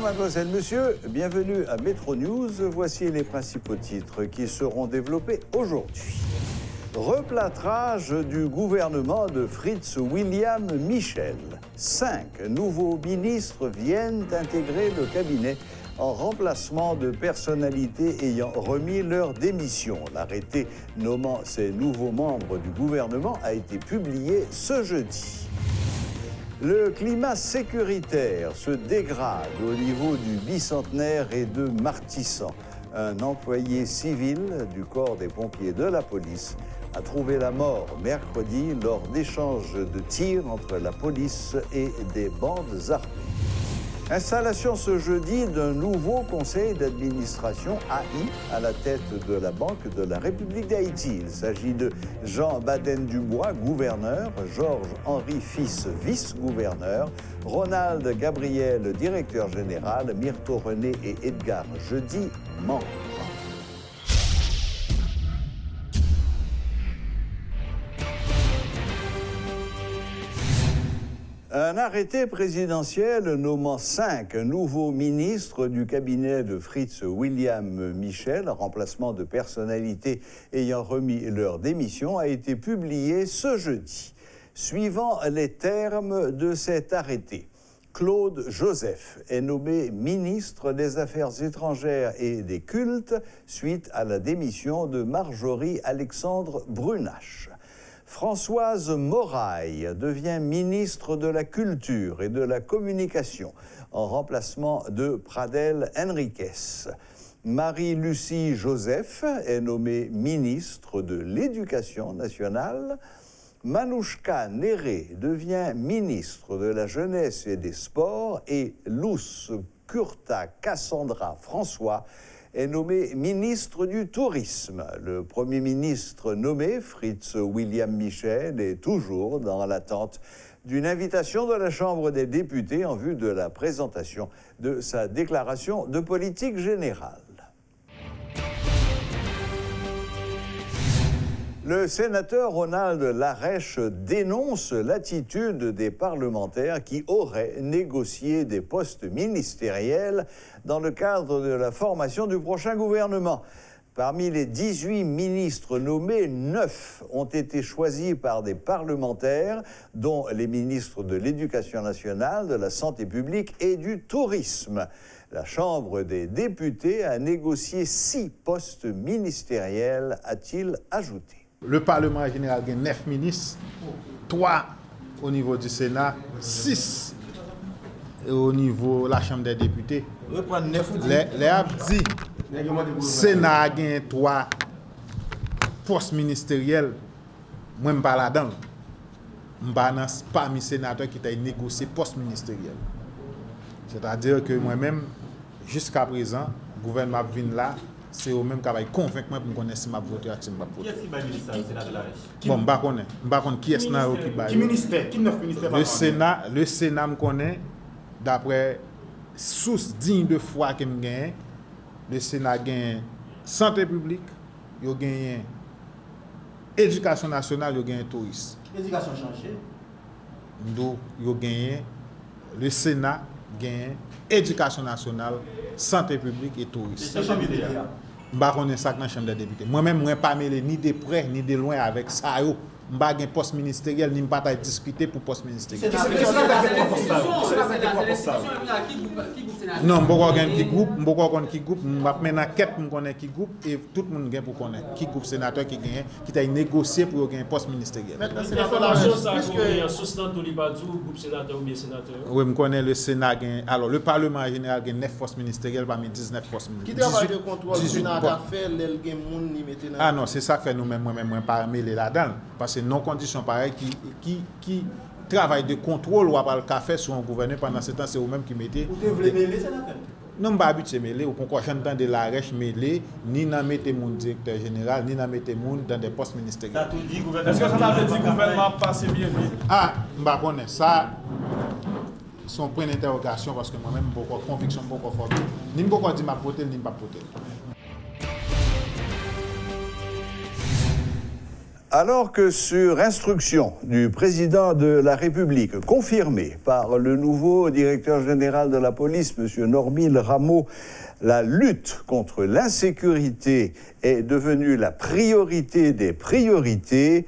Mesdames, Mademoiselles, Messieurs, bienvenue à Métro News. Voici les principaux titres qui seront développés aujourd'hui. Replâtrage du gouvernement de Fritz William Michel. 5 nouveaux ministres viennent intégrer le cabinet en remplacement de personnalités ayant remis leur démission. L'arrêté nommant ces nouveaux membres du gouvernement a été publié ce jeudi. Le climat sécuritaire se dégrade au niveau du bicentenaire et de Martissan. Un employé civil du corps des pompiers de la police a trouvé la mort mercredi lors d'échanges de tirs entre la police et des bandes armées. Installation ce jeudi d'un nouveau conseil d'administration AI à la tête de la Banque de la République d'Haïti. Il s'agit de Jean Baden-Dubois, gouverneur, Georges-Henri Fils, vice-gouverneur, Ronald Gabriel, directeur général, Myrto René et Edgar Jeudi, membres. Un arrêté présidentiel nommant 5 nouveaux ministres du cabinet de Fritz William Michel, en remplacement de personnalités ayant remis leur démission, a été publié ce jeudi. Suivant les termes de cet arrêté, Claude Joseph est nommé ministre des Affaires étrangères et des cultes suite à la démission de Marjorie Alexandre Brunache. Françoise Moraille devient ministre de la Culture et de la Communication en remplacement de Pradel Henriquez. Marie-Lucie Joseph est nommée ministre de l'Éducation nationale. Manouchka Néré devient ministre de la Jeunesse et des Sports et Luce Curta Cassandra François est nommé ministre du Tourisme. Le Premier ministre nommé, Fritz William Michel, est toujours dans l'attente d'une invitation de la Chambre des députés en vue de la présentation de sa déclaration de politique générale. Le sénateur Ronald Larèche dénonce l'attitude des parlementaires qui auraient négocié des postes ministériels dans le cadre de la formation du prochain gouvernement. Parmi les 18 ministres nommés, 9 ont été choisis par des parlementaires, dont les ministres de l'Éducation nationale, de la Santé publique et du Tourisme. La Chambre des députés a négocié 6 postes ministériels, a-t-il ajouté. Le Parlement général a 9 ministres, 3 au niveau du Sénat, 6 au niveau de la Chambre des députés. Les abdis, le Sénat a 3 postes ministériels. Moi, je ne suis pas là-dedans. Je ne suis pas parmi les sénateurs qui ont négocié poste ministériel. C'est-à-dire que moi-même, jusqu'à présent, le gouvernement vient là. C'est eux-mêmes qui ont convaincu moi pour me connaître si je vote ou si je ne vote pas. Qui est-ce qui va ministre au Sénat de la Rèche? Bon, je ne sais pas qui est-ce qui va. Qui ministère? Qui 9 ministères? Le Sénat me connaît, d'après source digne de foi que je gagne, le Sénat gagne santé publique, il gagne éducation nationale, il gagne tourisme. Éducation changée. Donc, il gagne le Sénat gagne éducation nationale, santé publique et tourisme. Je ne connais pas ça dans la Chambre des députés. Moi-même, je ne suis pas mêlé ni de près ni de loin avec ça. Je n'ai pas de poste ministériel, ni pas discuter pour poste ministériel. Non, je ne sais pas qui groupe, je vais maintenant quête pour connaître qui groupe et tout le monde pour connaître qui groupe sénateur qui gagne, qui a négocié pour gagner un poste ministériel. Oui, je connais le Sénat. Alors, le Parlement général a 9 postes ministériels parmi 19 postes ministériels. Qui travaille de contrôle, le Sénat a fait, l'elgé moun ni mettez. Ah non, c'est ça que fait nous-mêmes, moi-même, pas mêler là-dedans. Parce que nos conditions pareilles qui travail de contrôle ou pas le café sur un gouverneur pendant ce temps, c'est vous-même qui mettez. Vous devez mêler sénateur? Non, pas habitué mêler, ou qu'on j'entends de la rèche mêler, ni n'a mettez mon directeur général, ni n'a mettez mon dans des postes ministériels. Ça tout dit gouvernement. Est-ce que ça veut dire que le gouvernement passe bien vite? Ah, je ne connais ça. C'est un point d'interrogation parce que moi-même, j'ai beaucoup de conviction, beaucoup de force. Ni beaucoup dit ma voter, ni pas voter. Alors que sur instruction du président de la République, confirmée par le nouveau directeur général de la police, M. Normil Rameau, la lutte contre l'insécurité est devenue la priorité des priorités,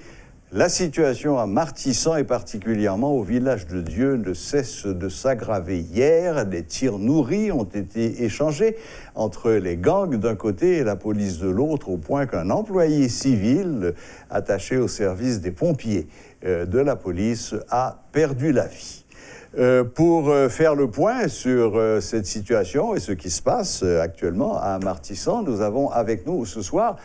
la situation à Martissant et particulièrement au village de Dieu ne cesse de s'aggraver. Hier, des tirs nourris ont été échangés entre les gangs d'un côté et la police de l'autre, au point qu'un employé civil attaché au service des pompiers de la police a perdu la vie. Pour faire le point sur cette situation et ce qui se passe actuellement à Martissant, nous avons avec nous ce soir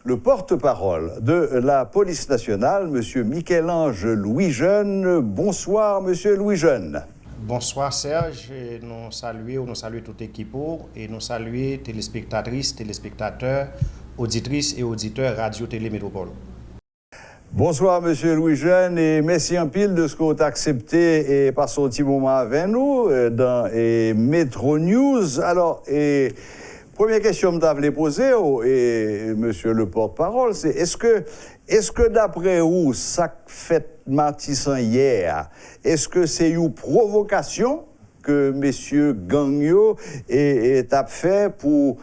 le porte-parole de la police nationale, M. Michel-Ange Louis-Jeune. Bonsoir, M. Louis-Jeune. Bonsoir Serge, et nous saluons toute l'équipe et nous saluons téléspectatrices, téléspectateurs, auditrices et auditeurs Radio-Télé Métropole. Bonsoir, M. Louis-Jeune, et merci en pile de ce que vous avez accepté et passé un petit moment avec nous dans Métro News. Alors, première question que je voulais poser, et monsieur le porte-parole, c'est est-ce que d'après vous, ça fait Martissant hier, est-ce que c'est une provocation que messieurs Gagnon est fait pour,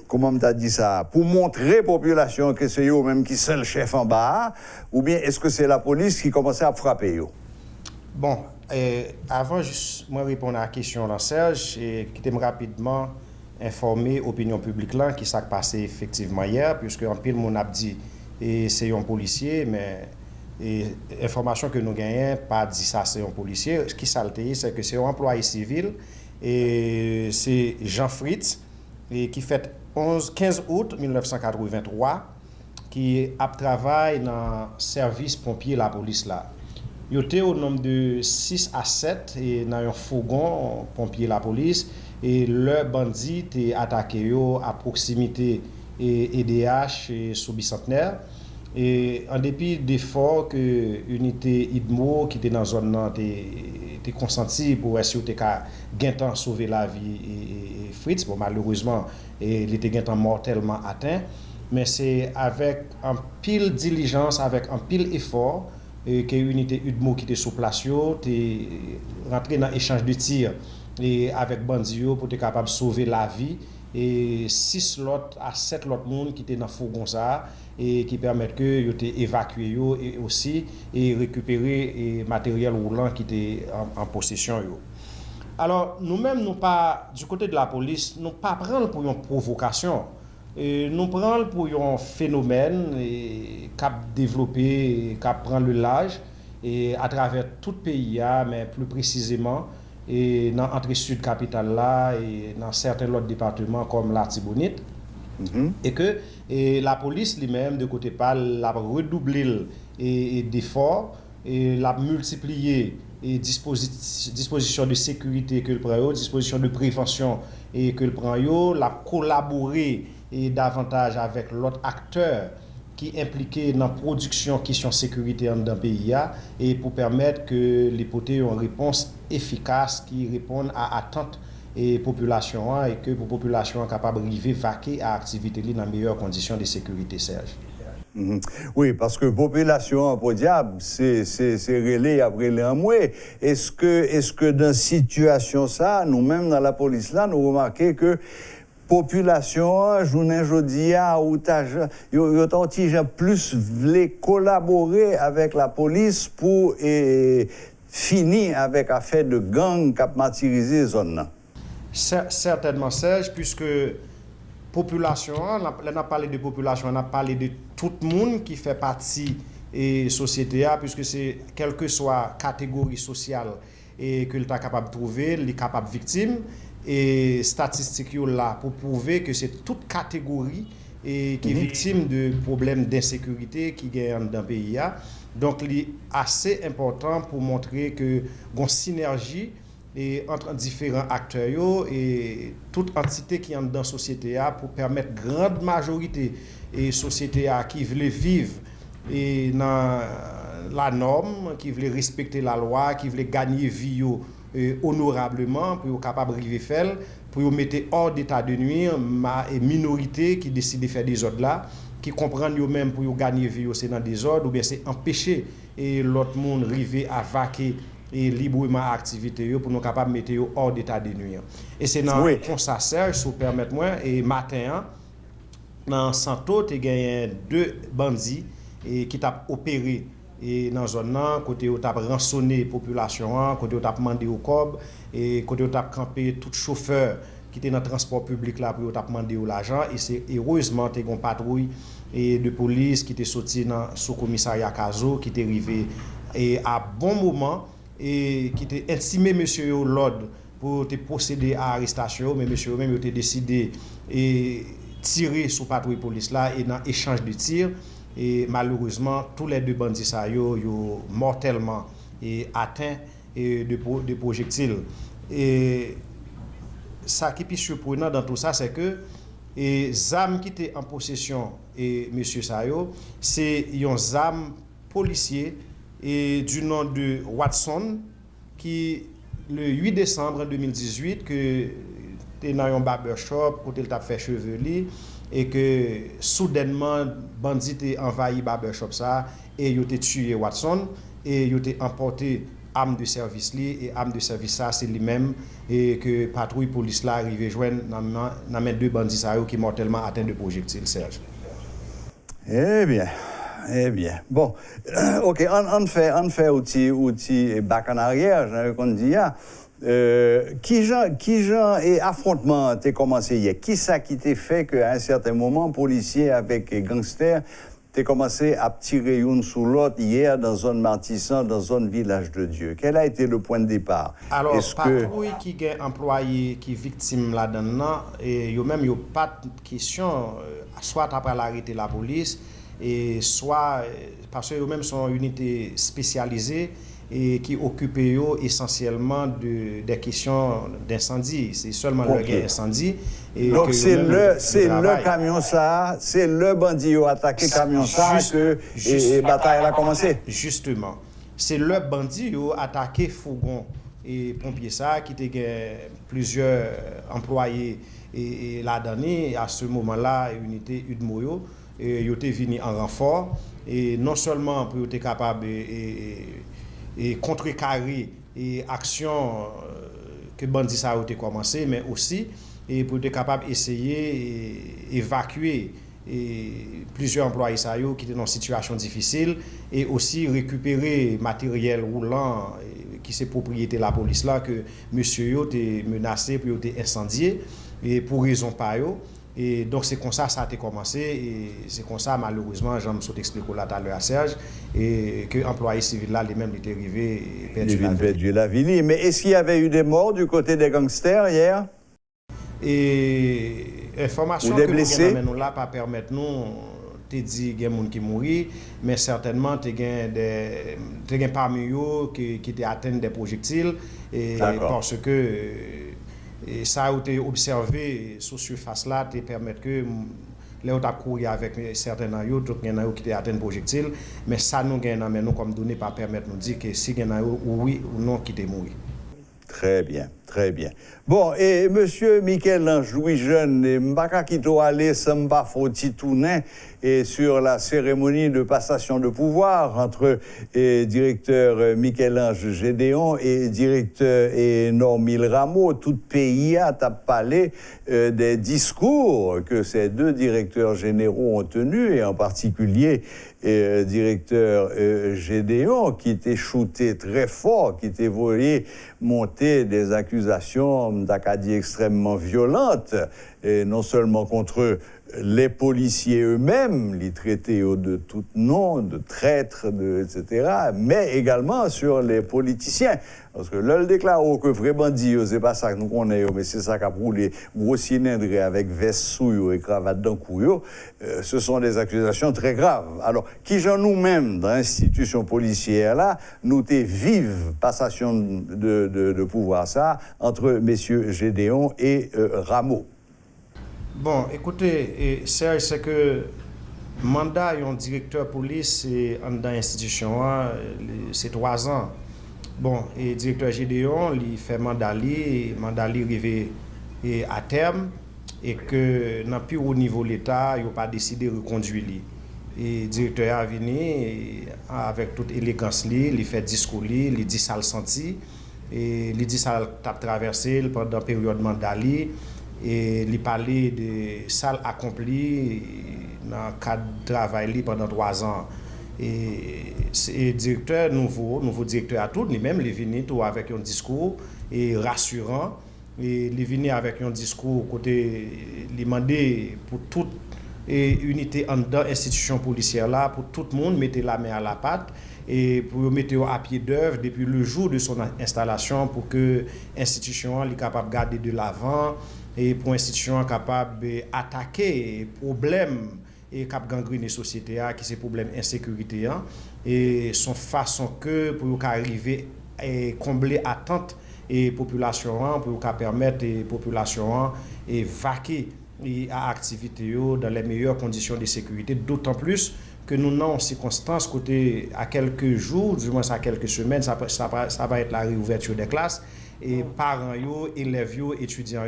comment on t'a dit ça, pour montrer à la population que c'est eux même qui sont le chef en bas, ou bien est-ce que c'est la police qui commençait à frapper eux? Bon, avant juste moi répondre à la question là, Serge, et quitter rapidement informer l'opinion publique là qui s'est passé effectivement hier, puisque en pile mon a dit et c'est un policier, mais information que nous gagnons pas dit ça c'est un policier. Ce qui s'altère c'est que c'est un employé civil et c'est Jean Fritz et qui fait 15 août 1983 qui a travaillé dans le service pompier la police là. Il était au nombre de 6 à 7 et dans un fourgon pompier la police. Et le bandit est attaqué à proximité et EDH et sous bicentenaire. Et en dépit d'efforts que l'unité IDMO qui était dans la zone était consenti pour essayer de sauver la vie et Fritz, bon, malheureusement, il était mortellement atteint. Mais c'est avec un pile diligence, avec un pile effort, que l'unité IDMO qui était sur place, est rentré dans l'échange de tirs. Et avec Bandio pour être capable de sauver la vie et 6 autres à 7 autres monde qui étaient dans le fourgon ça et qui permettent que yo été évacué et aussi et récupérer matériel roulant qui était en possession yo. Alors nous-mêmes nous pas du côté de la police nous pas prendre pour une provocation et nous prendre pour un phénomène qui a développé qui prend le large et à travers tout le pays mais plus précisément et dans l'entrée sud capitale là et dans certains autres départements comme l'Artibonite et que la police lui-même de côté PAL l'a redoublé d'efforts et l'a multiplié et dispositions de sécurité que le prend, dispositions de prévention et que le prend, l'a collaboré et davantage avec l'autre acteur qui impliqué dans la production question sécurité dans le pays et pour permettre que les potés ont une réponse efficace qui répondent à attentes et population et que la population est capable de vivre vaquer à activité dans les meilleures conditions de sécurité, Serge. Oui, parce que population pour diable, c'est relais après les amoués. Est-ce que dans cette situation ça, nous-mêmes dans la police là, nous remarquons que population, journée jodi a ou yo plus voulait collaborer avec la police pour finir avec affaire de gang qui a martyrisé zone. Certainement Serge, puisque population, on a parlé de population, on a parlé de tout le monde qui fait partie et société puisque c'est quelle que soit catégorie sociale et que l'État est capable de trouver, les capables victimes. Et statistiques là pour prouver que c'est toute catégorie et qui est victime de problèmes d'insécurité qui gagnent dans le pays. Donc, c'est assez important pour montrer que y a une synergie entre différents acteurs et toute entité qui est dans la société pour permettre la grande majorité de société qui veulent vivre et dans la norme, qui veulent respecter la loi, qui veulent gagner vie honorablement, pour capable arriver faire, pour mettre hors d'état de nuire et minorité qui décide de faire des ordres là, qui comprennent eux-mêmes pour gagner vie c'est dans des ordres, ou bien c'est empêcher et l'autre monde arriver à vaquer et librement activité pour nous capable mettre hors d'état de nuire. Et c'est dans ça Serge, si vous permettez-moi, et matin dans Santo, tu as gagné 2 bandits qui t'a opéré et dans zone là côté où t'a rançonné population, côté où t'a demandé au cob et côté où t'a campé tout chauffeur qui était dans le transport public là pour t'a demandé l'argent et c'est heureusement tu as une patrouille et de police qui était sorti dans sous commissariat Caso qui était arrivé et à bon moment et qui était intimé monsieur l'ordre pour te procéder à arrestation mais monsieur même il a décidé et tirer sur patrouille police là et dans échange de tirs et malheureusement tous les 2 bandits ça yo mortellement et atteints de projectiles et ça qui est plus surprenant dans tout ça c'est que les armes qui étaient en possession et monsieur Sayo c'est un arme policier et du nom de Watson qui le 8 décembre 2018 que était dans un barbershop côté il t'a fait chevelu et que soudainement bandit a envahi barbershop ça et il a tué Watson et il a emporté arme de service et arme de service ça c'est lui-même et que patrouille police là arrivé joindre dans mes 2 bandits ça qui mortellement atteints de projectiles Serge. Eh bien. Bon, OK, on fait outil back en arrière, j'avais qu'on dit qui genre et affrontement t'es commencé hier. Qui ça qui t'est fait qu'à un certain moment policier avec gangsters t'es commencé à tirer une sous l'autre hier dans zone Martissan, dans zone Village de Dieu. Quel a été le point de départ? Alors, patrouille qui est employé, qui est victime là-dedans, et yo même yo pas de question, soit après l'arrêter la police, et soit parce que eux même sont une unité spécialisée et qui occupent essentiellement des questions d'incendie. C'est seulement le gain incendie. Donc c'est le camion ça, c'est le bandit qui a attaqué le camion ça que la bataille a commencé. Justement, c'est le bandit qui a attaqué fourgon et pompier ça qui était plusieurs employés et là-dedans à ce moment-là unité Udmoyo et ils étaient venus en renfort et non seulement pour être capable et contrecarrer et action que bandit ça a été commencé mais aussi et pour être capable d'essayer d'évacuer plusieurs employés ça qui étaient dans une situation difficile et aussi récupérer matériel roulant qui c'est propriété de la police là que monsieur yo était menacé pour être incendié et pour raison pas yo. Et donc c'est comme ça a été commencé et c'est comme ça malheureusement j'en me suis expliqué là tout à l'heure à Serge et que employé civil là lui-même était arrivé et perdu la vie. Mais est-ce qu'il y avait eu des morts du côté des gangsters hier? Et information que nous là pas permettre nous te dit qu'il y a des gens qui mourent mais certainement tu as parmi eux qui étaient atteints des projectiles et parce que et ça a été observé sur surface là te permettre que les autres courir avec certains naïos d'autres naïos qui étaient atteints de projectiles mais ça nous gagne nous comme données pas permettre nous dire que si gagne oui ou non qui étaient mourir. Très bien. Bon, et monsieur Michel-Ange Louis-Jeune, et Mbaka Kito Ale Samba Foti Tounen, et sur la cérémonie de passation de pouvoir entre directeur Michel-Ange Gédéon et directeur Normil Rameau, tout pays a parlé des discours que ces 2 directeurs généraux ont tenus, et en particulier directeur Gédéon, qui était shooté très fort, qui était voulu monter des accusations d'Acadie extrêmement violentes, et non seulement contre les policiers eux-mêmes, les traités de tout nom, de traîtres, etc., mais également sur les politiciens. Parce que là, le déclare que vrai bandit, c'est pas ça que nous connaissons, mais c'est ça qu'a pour les gros cylindres avec veste sous et cravate dans couillot, ce sont des accusations très graves. Alors, qui j'en nous-mêmes, dans l'institution policière là, nous t'es vive passation de pouvoir ça entre messieurs Gédéon et Rameau. Bon, écoutez, Serge, c'est que mandat d'un directeur police dans l'institution, c'est 3 ans. bon, et directeur Gédéon, il fait mandat arrivé à terme, et que dans plus haut niveau de l'État, il n'a pas décidé de reconduire lui. Et le directeur a venu avec toute élégance, il fait discours, il dit ça le senti, et il dit ça a traversé pendant la période mandat, et il parlait de ça accompli dans le cadre de travail pendant 3 ans. Et directeur nouveau directeur à tout, lui-même, il est venu avec un discours rassurant, et il est venu avec un discours côté, il demandait pour toute unité en dedans institution policière là, pour tout le monde mettre la main à la pâte et pour mettre à pied d'œuvre depuis le jour de son installation pour que l'institution soit capable de garder de l'avant et pour l'institution capable d'attaquer les problèmes et cap gangrène la société qui c'est problème insécurité et son façon que pour arriver et combler attente et population pour permettre les populations et vaquer à activité dans les meilleures conditions de sécurité, d'autant plus que nous n'avons en circonstances côté à quelques jours, du moins à quelques semaines, ça va être la réouverture des classes et parents élèves étudiants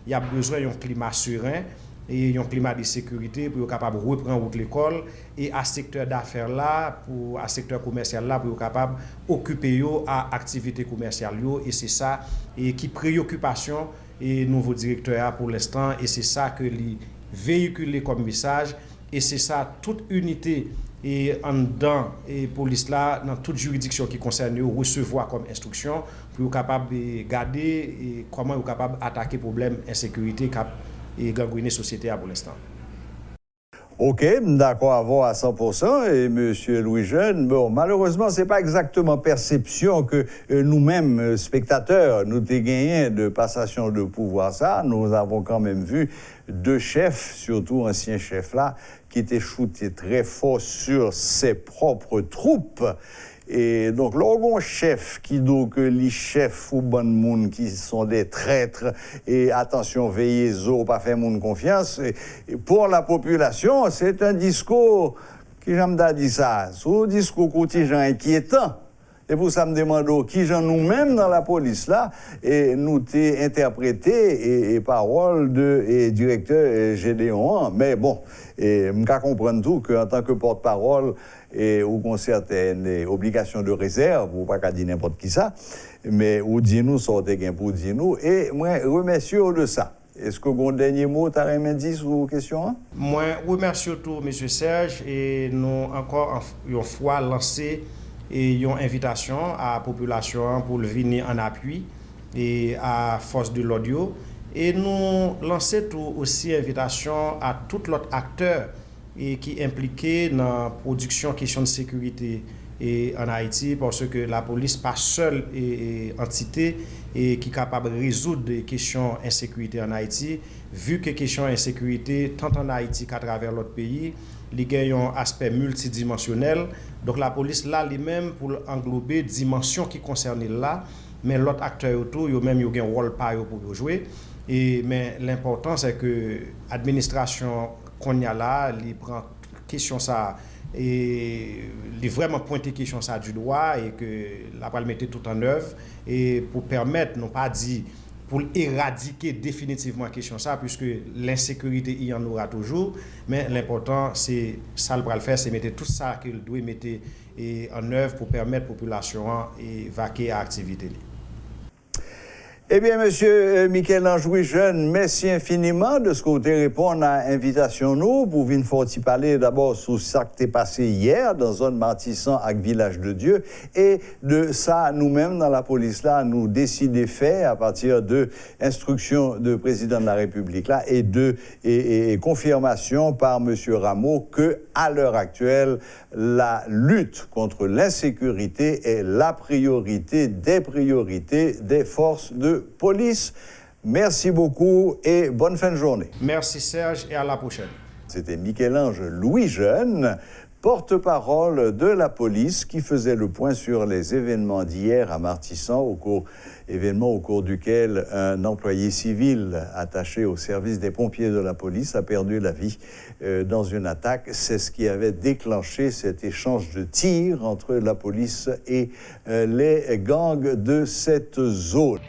il y a besoin d'un climat serein et un climat de sécurité pour être capable de reprendre l'école et à secteur d'affaires là pour à secteur commercial là pour être capable occuper à activité commerciale et c'est ça et qui préoccupation et nouveau directeur pour l'instant et c'est ça que les véhiculer comme message et c'est ça toute unité et en dedans et police là dans toute juridiction qui concerne recevoir comme instruction pour être capable de garder et comment être capable d'attaquer problème insécurité et gangréner société pour l'instant. OK, d'accord à 100%. Et M. Louis-Jeune, bon, malheureusement, ce n'est pas exactement perception que nous-mêmes, spectateurs, nous avons gagné de passation de pouvoir. Ça, nous avons quand même vu 2 chefs, surtout anciens chefs là, qui étaient shootés très fort sur ses propres troupes. Et donc, l'orgon chef qui donc les chefs ou bon monde qui sont des traîtres et attention, veillez-vous, pas faire monde confiance. Et pour la population, c'est un discours qui j'aime dire ça, c'est un discours contingent inquiétant. Et pour ça, me demande qui j'en nous-mêmes dans la police là, et nous t'ai interprété et parole de directeur Gédéon. Mais bon, et je comprends tout qu'en tant que porte-parole, et ou qu'on certaines obligations de réserve, ou pas qu'à dire n'importe qui ça, mais ou dis-nous, sortez gain pour dire-nous, et moi, remercie de ça. Est-ce que vous avez un dernier mot, tu as un dit sur la question? Moi, remercie tout, M. Serge, et nous encore une fois lancé une invitation à la population pour venir en appui et à force de l'audio. Et nous lançons aussi invitation à tous les autres acteurs et qui impliqués dans la production question de sécurité et en Haïti parce que la police pas seule entité et qui est capable de résoudre des questions d'insécurité en Haïti vu que questions d'insécurité tant en Haïti qu'à travers l'autre pays il y a un aspect multidimensionnel donc la police là lui-même pour englober dimensions qui concernent là mais l'autre acteur autour yo même yo un rôle pas pour jouer et mais l'important c'est que l'administration qu'on y a là, il prend question ça et il vraiment pointer question ça du doigt et que la va le mettre tout en œuvre et pour permettre non pas dire pour éradiquer définitivement question ça puisque l'insécurité il y en aura toujours mais l'important c'est ça le faire c'est mettre tout ça qu'il doit mettre en œuvre pour permettre la population et vaquer à activité. Eh bien, M. Michel-Ange Louis-Jeune, merci infiniment de ce que vous avez répondu à l'invitation nous pour venir parler d'abord sur ce qui s'est passé hier dans la zone Martissan avec Village de Dieu et de ça, nous-mêmes, dans la police, là, nous décidons de faire à partir de instructions du président de la République là, et confirmation par M. Rameau que, à l'heure actuelle, la lutte contre l'insécurité est la priorité des forces de police. Merci beaucoup et bonne fin de journée. Merci Serge et à la prochaine. C'était Michel-Ange Louis-Jeune porte-parole de la police qui faisait le point sur les événements d'hier à Martissant, événement au cours duquel un employé civil attaché au service des pompiers de la police a perdu la vie dans une attaque. C'est ce qui avait déclenché cet échange de tirs entre la police et les gangs de cette zone.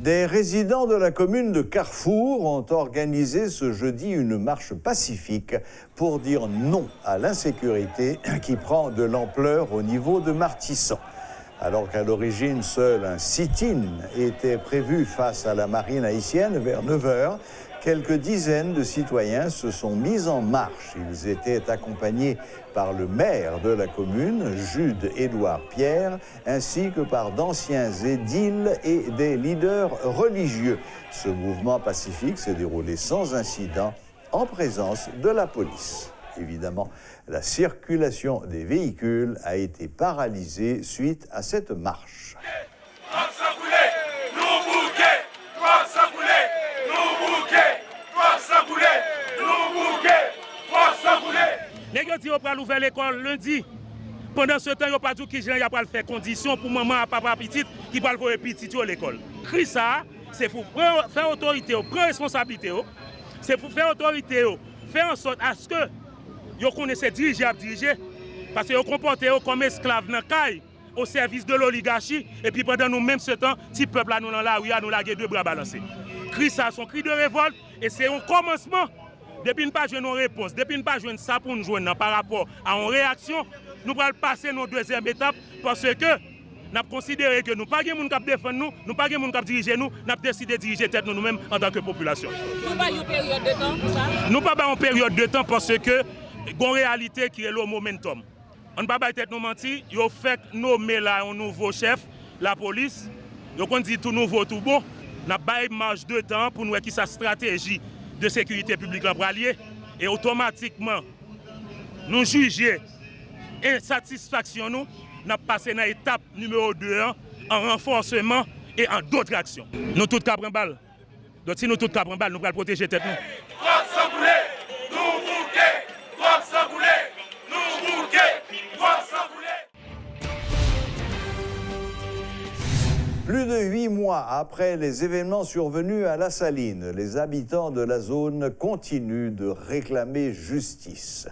Des résidents de la commune de Carrefour ont organisé ce jeudi une marche pacifique pour dire non à l'insécurité qui prend de l'ampleur au niveau de Martissant. Alors qu'à l'origine, seul un sit-in était prévu face à la marine haïtienne vers 9h, quelques dizaines de citoyens se sont mis en marche. Ils étaient accompagnés par le maire de la commune, Jude-Édouard Pierre, ainsi que par d'anciens édiles et des leaders religieux. Ce mouvement pacifique s'est déroulé sans incident en présence de la police. Évidemment, la circulation des véhicules a été paralysée suite à cette marche. Les gens disent qu'ils vont ouvrir l'école lundi. Pendant ce temps, ils n'ont pas dit qu'ils vont faire conditions pour maman et papa petite qui vont voir petit à l'école. Cri ça, c'est pour faire autorité, prendre responsabilité. C'est pour faire autorité, faire en sorte à ce que vous connaissez diriger. Parce que vous comportez comme esclaves dans la caille au service de l'oligarchie. Et puis pendant nous, même ce temps, si peuple là, nous dans la rue, nous laguer deux bras balancés. Cri ça, son cri de révolte. Et c'est un commencement. Depuis ne pas jouer nos réponses, depuis ne pas jouer ça pour nous jouer par rapport à une réaction, nous allons passer nos deuxième étape parce que nous avons considéré que nous n'avons pas de monde qui défend nous, nous n'avons pas de monde qui dirige nous, nous avons décidé de diriger tête nous-mêmes en tant que population. Nous n'avons pas une période de temps pour ça? Nous n'avons pas une période de temps parce que il y a une réalité qui est le momentum. On ne peut pas tête nous mentir, il a fait nommer là un nouveau chef, la police, on dit tout nouveau, tout bon, nous avons pas une marge de temps pour nous voir qui sa stratégie de sécurité publique en bralier et automatiquement nous juger insatisfaction nous passé dans l'étape numéro 2 en renforcement et en d'autres actions. Nous tous cap balle. Donc si nous tous cap balle, nous allons protéger tête nous. Plus de 8 mois après les événements survenus à La Saline, les habitants de la zone continuent de réclamer justice.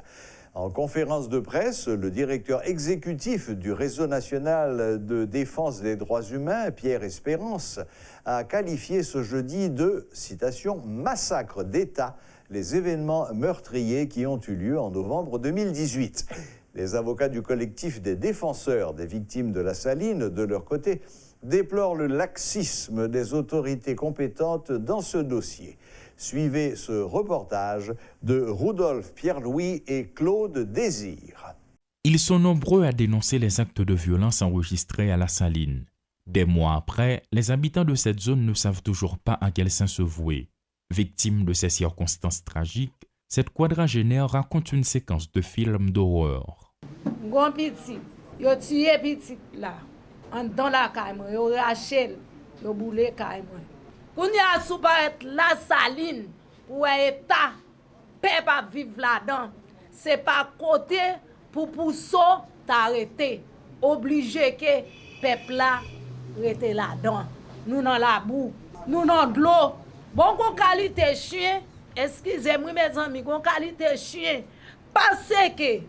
En conférence de presse, le directeur exécutif du Réseau national de défense des droits humains, Pierre Espérance, a qualifié ce jeudi de, citation, « massacre d'État » les événements meurtriers qui ont eu lieu en novembre 2018. Les avocats du collectif des défenseurs des victimes de La Saline, de leur côté, déplore le laxisme des autorités compétentes dans ce dossier. Suivez ce reportage de Rudolf Pierre-Louis et Claude Désir. Ils sont nombreux à dénoncer les actes de violence enregistrés à La Saline. Des mois après, les habitants de cette zone ne savent toujours pas à quel saint se vouer. Victime de ces circonstances tragiques, cette quadragénaire raconte une séquence de films d'horreur. Gon petit, yo tué petit là. Dans la caille, yo Rachel, yo boule caille. Kounya sou paraît La Saline pour état peuple à vivre là-dedans. C'est pas côté pour pousser t'arrêter. Obligé que peuple là rete là-dedans. Nous dans la boue, nous dans de l'eau. Bon kon qualité chien, excusez-moi mes amis, kon qualité chien. Parce que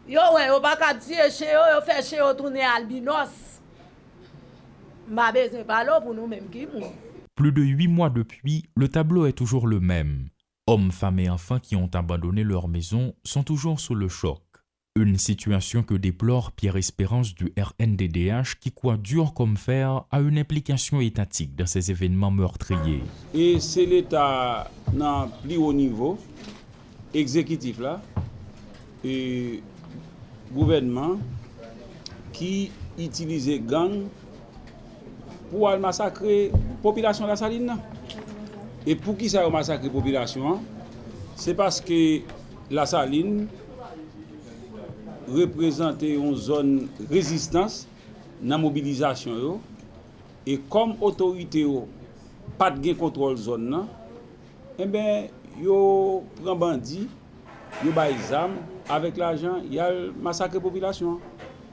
yo pas ka tirer chez yo fait chez yo tourner albinos. M'a besoin pas là pour nous même qui mou. Plus de 8 mois depuis, le tableau est toujours le même. Hommes, femmes et enfants qui ont abandonné leur maison sont toujours sous le choc. Une situation que déplore Pierre Espérance du RNDDH qui croit dur comme fer à une implication étatique dans ces événements meurtriers. Et c'est l'État dans plus haut niveau, exécutif là, et gouvernement qui utilise gang pour aller massacrer la population de La Saline. Et pour qui ça a massacré la population? C'est parce que La Saline représentait une zone de résistance dans la mobilisation. Et comme autorité pas de contrôle zone, eh bien, yo prend bandit, yo bay zam, avec l'argent, il y a massacre population.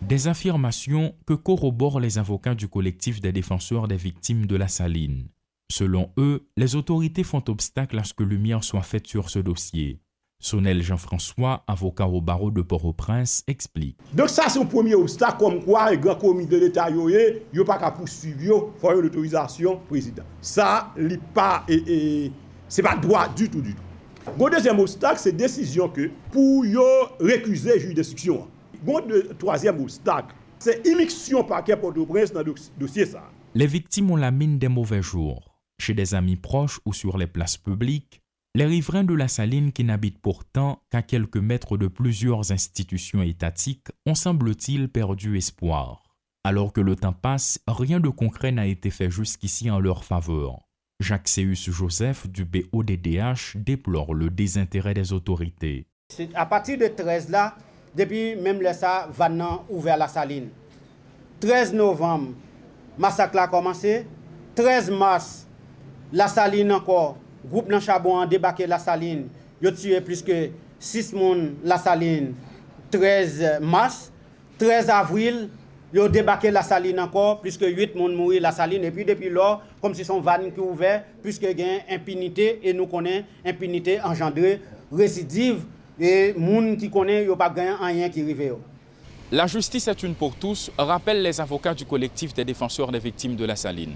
Des affirmations que corroborent les avocats du collectif des défenseurs des victimes de la Saline. Selon eux, les autorités font obstacle à ce que lumière soit faite sur ce dossier. Sonel Jean-François, avocat au barreau de Port-au-Prince, explique. Donc ça, c'est un premier obstacle, comme quoi les grands comité de l'État, ils n'ont pas qu'à poursuivre, il faut l'autorisation président. Ça, c'est pas droit du tout. Le deuxième obstacle, c'est décision que pour récuser la juridiction. Le troisième obstacle, c'est immixtion parquet Port-au-Prince dans le dossier ça. Les victimes ont la mine des mauvais jours. Chez des amis proches ou sur les places publiques, les riverains de la Saline qui n'habitent pourtant qu'à quelques mètres de plusieurs institutions étatiques ont semble-t-il perdu espoir. Alors que le temps passe, rien de concret n'a été fait jusqu'ici en leur faveur. Jacques Céus Joseph du BODDH déplore le désintérêt des autorités. C'est à partir de 13 là, depuis même là ça, Vanan ouvert la Saline. 13 novembre, massacre a commencé. 13 mars, la Saline encore. Groupe dans Chabon a débarqué la Saline. Ils ont tué plus que 6 personnes la Saline. 13 mars, 13 avril, ils ont débarqué la Saline encore, plus que 8 personnes mourent la Saline. Et puis depuis lors, comme si son van qui est ouvert, puisque il y a impunité, et nous connaissons impunité engendrée, récidive, et les gens qui connaissent, ils n'ont pas gagné rien qui arrive. La justice est une pour tous, rappellent les avocats du collectif des défenseurs des victimes de la Saline.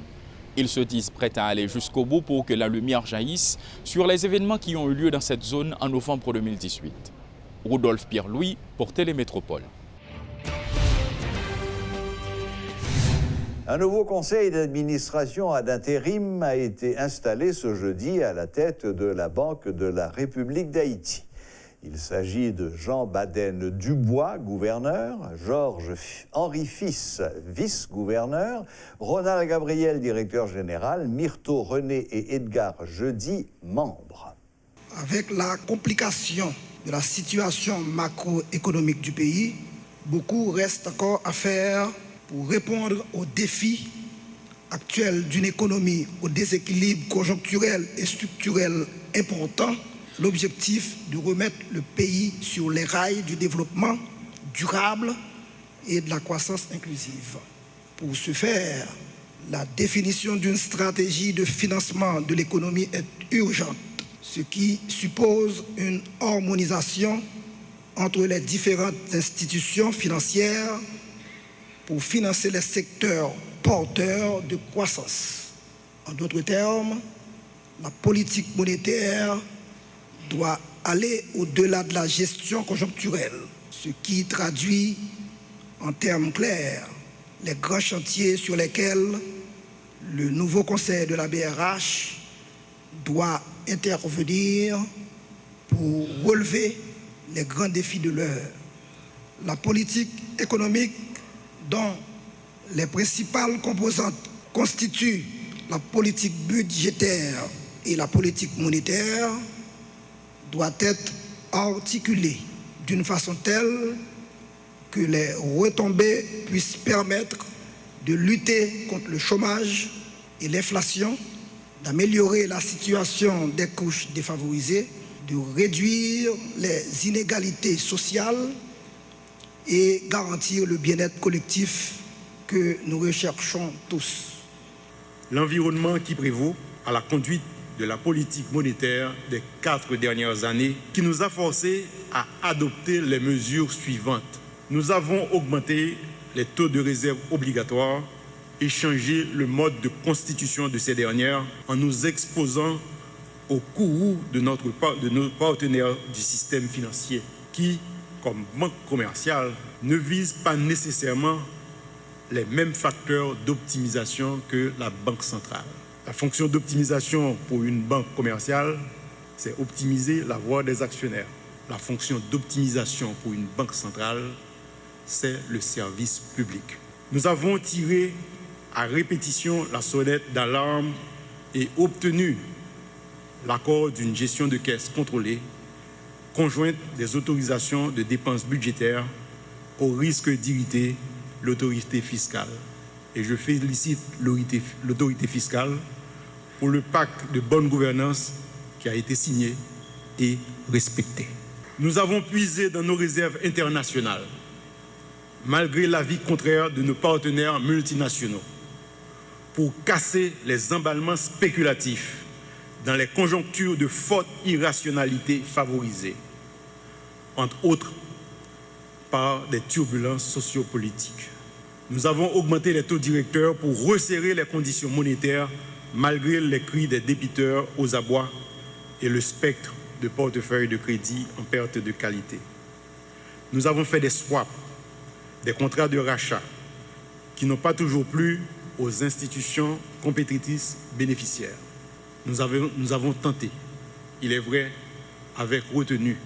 Ils se disent prêts à aller jusqu'au bout pour que la lumière jaillisse sur les événements qui ont eu lieu dans cette zone en novembre 2018. Rodolphe Pierre-Louis pour Télémétropole. Un nouveau conseil d'administration d'intérim a été installé ce jeudi à la tête de la Banque de la République d'Haïti. Il s'agit de Jean Baden Dubois, gouverneur, Georges-Henri Fils, vice-gouverneur, Ronald Gabriel, directeur général, Myrto René et Edgar Jeudi, membres. Avec la complication de la situation macroéconomique du pays, beaucoup reste encore à faire pour répondre aux défis actuels d'une économie au déséquilibre conjoncturel et structurel important. L'objectif de remettre le pays sur les rails du développement durable et de la croissance inclusive. Pour ce faire, la définition d'une stratégie de financement de l'économie est urgente, ce qui suppose une harmonisation entre les différentes institutions financières pour financer les secteurs porteurs de croissance. En d'autres termes, la politique monétaire doit aller au-delà de la gestion conjoncturelle, ce qui traduit en termes clairs les grands chantiers sur lesquels le nouveau conseil de la BRH doit intervenir pour relever les grands défis de l'heure. La politique économique dont les principales composantes constituent la politique budgétaire et la politique monétaire doit être articulée d'une façon telle que les retombées puissent permettre de lutter contre le chômage et l'inflation, d'améliorer la situation des couches défavorisées, de réduire les inégalités sociales et garantir le bien-être collectif que nous recherchons tous. L'environnement qui prévaut à la conduite de la politique monétaire des 4 dernières années qui nous a forcés à adopter les mesures suivantes. Nous avons augmenté les taux de réserve obligatoires et changé le mode de constitution de ces dernières en nous exposant au courroux de nos partenaires du système financier qui, comme banque commerciale, ne visent pas nécessairement les mêmes facteurs d'optimisation que la Banque centrale. La fonction d'optimisation pour une banque commerciale, c'est optimiser la voix des actionnaires. La fonction d'optimisation pour une banque centrale, c'est le service public. Nous avons tiré à répétition la sonnette d'alarme et obtenu l'accord d'une gestion de caisse contrôlée, conjointe des autorisations de dépenses budgétaires au risque d'irriter l'autorité fiscale. Et je félicite l'autorité fiscale pour le pacte de bonne gouvernance qui a été signé et respectés. Nous avons puisé dans nos réserves internationales, malgré l'avis contraire de nos partenaires multinationaux, pour casser les emballements spéculatifs dans les conjonctures de forte irrationalité favorisées, entre autres par des turbulences sociopolitiques. Nous avons augmenté les taux directeurs pour resserrer les conditions monétaires malgré les cris des débiteurs aux abois et le spectre de portefeuilles de crédit en perte de qualité. Nous avons fait des swaps, des contrats de rachat qui n'ont pas toujours plu aux institutions compétitrices bénéficiaires. Nous avons tenté, il est vrai, avec retenue,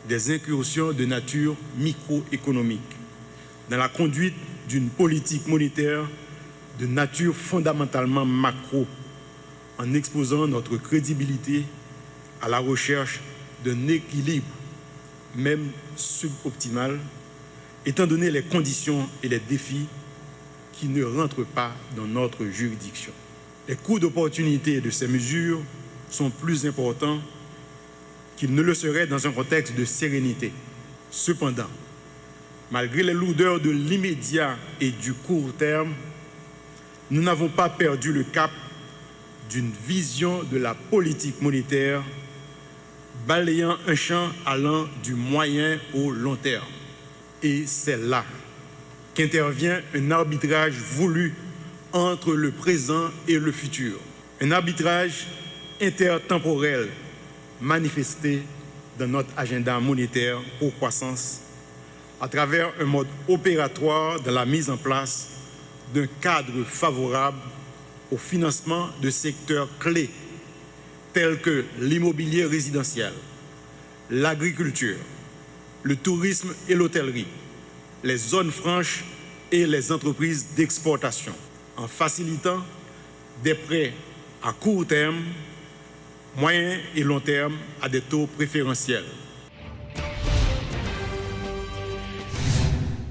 des incursions de nature microéconomique dans la conduite d'une politique monétaire de nature fondamentalement macro, en exposant notre crédibilité à la recherche d'un équilibre, même suboptimal, étant donné les conditions et les défis qui ne rentrent pas dans notre juridiction. Les coûts d'opportunité de ces mesures sont plus importants qu'ils ne le seraient dans un contexte de sérénité. Cependant, malgré les lourdeurs de l'immédiat et du court terme, nous n'avons pas perdu le cap d'une vision de la politique monétaire balayant un champ allant du moyen au long terme. Et c'est là qu'intervient un arbitrage voulu entre le présent et le futur. Un arbitrage intertemporel manifesté dans notre agenda monétaire pour croissance à travers un mode opératoire dans la mise en place d'un cadre favorable au financement de secteurs clés tels que l'immobilier résidentiel, l'agriculture, le tourisme et l'hôtellerie, les zones franches et les entreprises d'exportation, en facilitant des prêts à court terme, moyen et long terme à des taux préférentiels.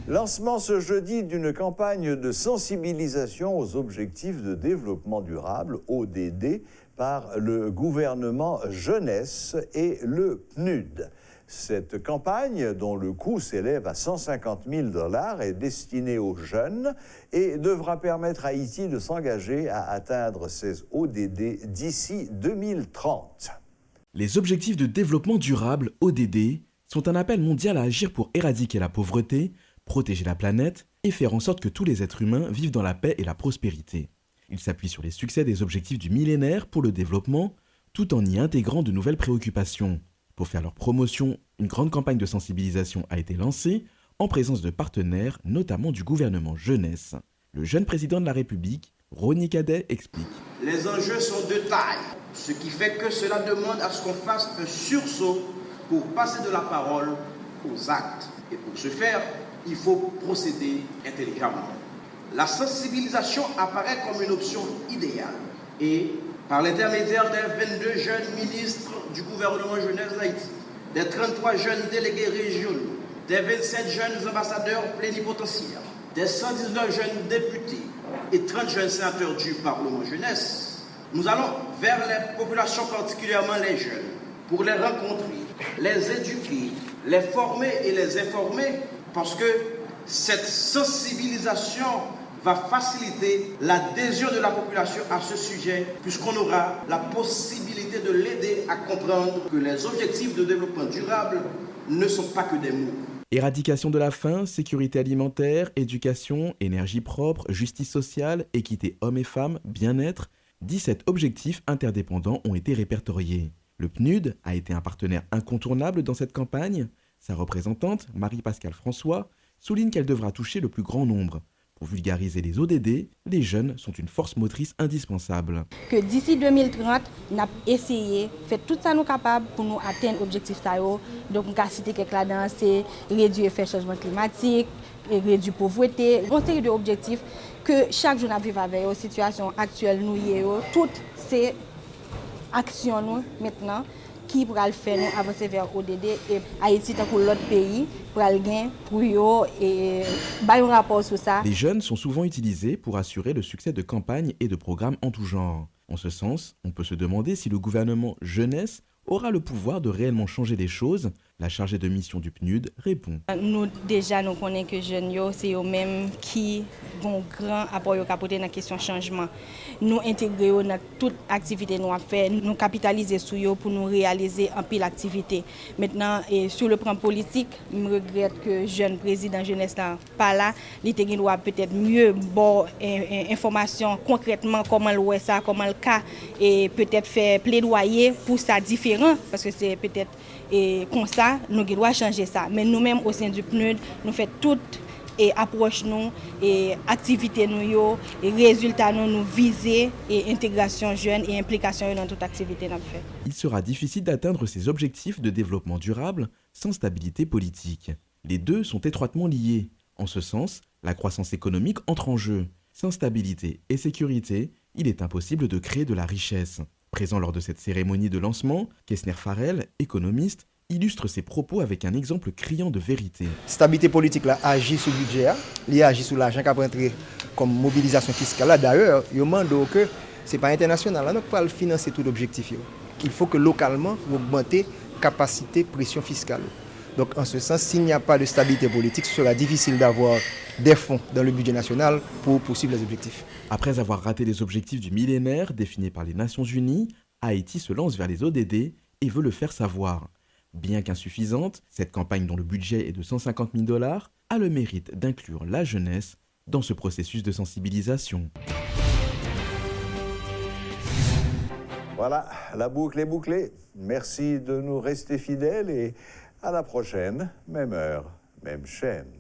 Lancement ce jeudi d'une campagne de sensibilisation aux objectifs de développement durable, ODD, par le gouvernement jeunesse et le PNUD. Cette campagne, dont le coût s'élève à 150 000 $, est destinée aux jeunes et devra permettre à Haïti de s'engager à atteindre ses ODD d'ici 2030. Les objectifs de développement durable, ODD, sont un appel mondial à agir pour éradiquer la pauvreté, protéger la planète et faire en sorte que tous les êtres humains vivent dans la paix et la prospérité. Il s'appuie sur les succès des objectifs du millénaire pour le développement, tout en y intégrant de nouvelles préoccupations. Pour faire leur promotion, une grande campagne de sensibilisation a été lancée en présence de partenaires, notamment du gouvernement jeunesse. Le jeune président de la République, Rony Cadet, explique. Les enjeux sont de taille, ce qui fait que cela demande à ce qu'on fasse un sursaut pour passer de la parole aux actes. Et pour ce faire, il faut procéder intelligemment. La sensibilisation apparaît comme une option idéale et par l'intermédiaire des 22 jeunes ministres du gouvernement jeunesse d'Haïti, des 33 jeunes délégués régionaux, des 27 jeunes ambassadeurs plénipotentiaires, des 119 jeunes députés et 30 jeunes sénateurs du Parlement jeunesse, nous allons vers les populations, particulièrement les jeunes, pour les rencontrer, les éduquer, les former et les informer, parce que cette sensibilisation va faciliter l'adhésion de la population à ce sujet, puisqu'on aura la possibilité de l'aider à comprendre que les objectifs de développement durable ne sont pas que des mots. Éradication de la faim, sécurité alimentaire, éducation, énergie propre, justice sociale, équité hommes et femmes, bien-être, 17 objectifs interdépendants ont été répertoriés. Le PNUD a été un partenaire incontournable dans cette campagne. Sa représentante, Marie-Pascale François, souligne qu'elle devra toucher le plus grand nombre. Pour vulgariser les ODD, les jeunes sont une force motrice indispensable. Que d'ici 2030, nous avons essayé, fait tout ça nous capable pour nous atteindre l'objectif. Donc, nous avons cité quelques là-dedans, c'est réduire l'effet changement climatique, réduire la pauvreté. Une série d'objectifs que chaque jour nous vivons avec la situation actuelle, toutes ces actions nous, maintenant, qui pourra le faire nous avancer vers ODD et Haïti tant que l'autre pays pour le gain pour eux et un rapport sur ça. Les jeunes sont souvent utilisés pour assurer le succès de campagnes et de programmes en tout genre. En ce sens, on peut se demander si le gouvernement jeunesse aura le pouvoir de réellement changer les choses? La chargée de mission du PNUD répond. Nous déjà nous connaissons que jeunes c'est eux mêmes qui ont grand apport au capoter dans la question changement. Nous intégrer dans toute activité nous faire, nous capitaliser sur eux pour nous réaliser un pile activité. Maintenant sur le plan politique, je regrette que jeune président jeunesse là pas là, il doit peut-être mieux bon information concrètement comment le ça, comment le cas et peut-être faire plaidoyer pour ça différent parce que c'est peut-être et comme ça, nous devons changer ça. Mais nous-mêmes, au sein du PNUD, nous faisons toutes et approches nous et activités nous et résultats nous viser et intégration jeune et implication dans toute activité nous fait. Il sera difficile d'atteindre ces objectifs de développement durable sans stabilité politique. Les deux sont étroitement liés. En ce sens, la croissance économique entre en jeu. Sans stabilité et sécurité, il est impossible de créer de la richesse. Présent lors de cette cérémonie de lancement, Kessner Farrell, économiste, illustre ses propos avec un exemple criant de vérité. Stabilité politique là agit sur le budget, il agit sur l'argent qui a entré comme mobilisation fiscale. D'ailleurs, il demande que ce n'est pas international, on ne peut pas financer tout l'objectif. Il faut que localement, vous augmentez capacité pression fiscale. Donc en ce sens, s'il n'y a pas de stabilité politique, ce sera difficile d'avoir des fonds dans le budget national pour poursuivre les objectifs. Après avoir raté les objectifs du millénaire définis par les Nations Unies, Haïti se lance vers les ODD et veut le faire savoir. Bien qu'insuffisante, cette campagne dont le budget est de $150 000 a le mérite d'inclure la jeunesse dans ce processus de sensibilisation. Voilà, la boucle est bouclée. Merci de nous rester fidèles et à la prochaine, même heure, même chaîne.